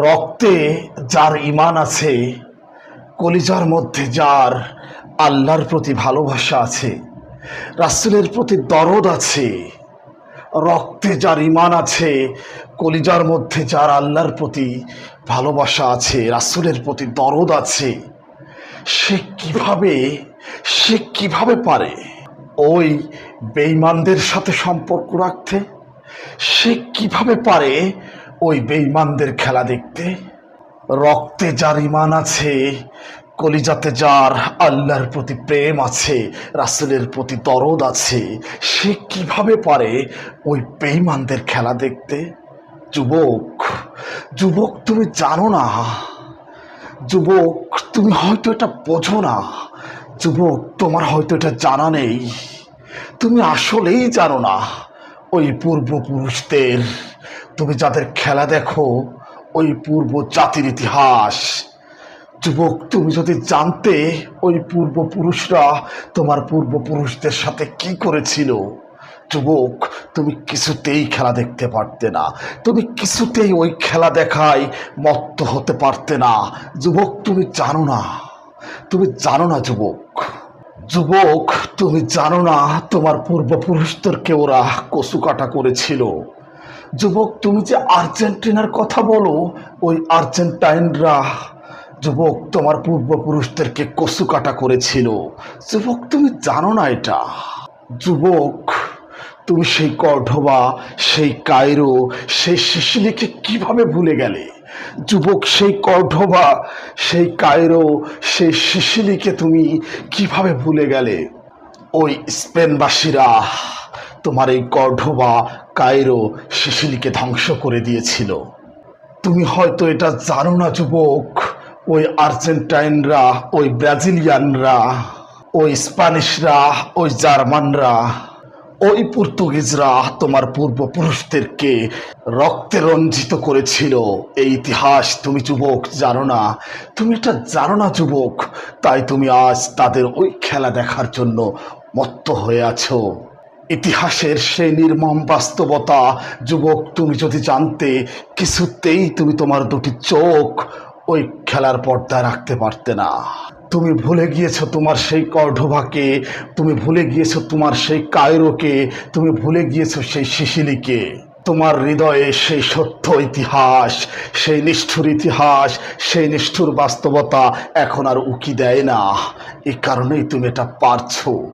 রক্তে যার ঈমান আছে, কলিজার মধ্যে যার আল্লাহর প্রতি ভালোবাসা আছে, রাসূলের প্রতি দরদ আছে, রক্তে যার ঈমান আছে, কলিজার মধ্যে যার আল্লাহর প্রতি ভালোবাসা আছে, রাসূলের প্রতি দরদ আছে, সে কিভাবে পারে ওই বেঈমানদের সাথে সম্পর্ক রাখতে? সে কিভাবে পারে ওই বেঈমানদের খেলা দেখতে? রক্তে যার ঈমান আছে, কলিজাতে যার আল্লাহর প্রতি প্রেম আছে, রাসূলের প্রতি দরদ আছে, সে কিভাবে পারে ওই বেঈমানদের খেলা দেখতে? যুবক, যুবক, তুমি জানো না। যুবক, তুমি হয়তো এটা বোঝো না। যুবক, তোমার হয়তো এটা জানা নেই। তুমি আসলেই জানো না ওই পূর্বপুরুষদের, তুমি যাদের খেলা দেখো, ওই পূর্ব জাতির ইতিহাস। যুবক, তুমি যদি জানতে ওই পূর্বপুরুষরা তোমার পূর্বপুরুষদের সাথে কি করেছিল, যুবক, তুমি কিছুতেই খেলা দেখতে পারতে না। তুমি কিছুতেই ওই খেলা দেখায় মত্ত হতে পারতে না। যুবক, তুমি জানো না। তুমি জানো না যুবক। যুবক, তুমি জানো না তোমার পূর্বপুরুষদেরকে ওরা কচুকাটা করেছিল। যুবক, তুমি যে আর্জেন্টিনার কথা বলো, ওই আর্জেন্টাইনরা যুবক তোমার পূর্বপুরুষদেরকে কচুকাটা করেছিল। যুবক, তুমি জানো না এটা। যুবক, তুমি সেই কর্ডোবা, সেই কায়রো, সেই সিসিলিকে কিভাবে ভুলে গেলে? যুবক, সেই কর্ডোবা, সেই কায়রো, সেই সিসিলিকে তুমি কিভাবে ভুলে গেলে? ওই স্পেনবাসীরা তোমার এই কর্ডোবা, কায়রো, সিসিলিকে ধ্বংস করে দিয়েছিল। তুমি হয়তো এটা জানো না যুবক। ওই আর্জেন্টাইনরা, ওই ব্রাজিলিয়ানরা, ওই স্প্যানিশরা, ওই জার্মানরা, ওই পর্তুগিজরা তোমার পূর্বপুরুষদেরকে রক্তে রঞ্জিত করেছিল। এই ইতিহাস তুমি যুবক জানো না। তুমি এটা জানো না যুবক, তাই তুমি আজ তাদের ওই খেলা দেখার জন্য মত্ত হয়ে আছো। ইতিহাসের সেই নির্মম বাস্তবতা যুবক তুমি যদি জানতে, কিছুতেই তুমি তোমার দুটি চোখ ওই খেলার পর্দায় রাখতে পারতে না। তুমি ভুলে গিয়েছো তোমার সেই কর্ডোবাকে, তুমি ভুলে গিয়েছো তোমার সেই কায়রোকে, তুমি ভুলে গিয়েছো সেই সিসিলিকে। তোমার হৃদয়ে সেই সত্য ইতিহাস, সেই নিষ্ঠুর ইতিহাস, সেই নিষ্ঠুর বাস্তবতা এখন আর উকি দেয় না। এই কারণেই তুমি এটা পারছো।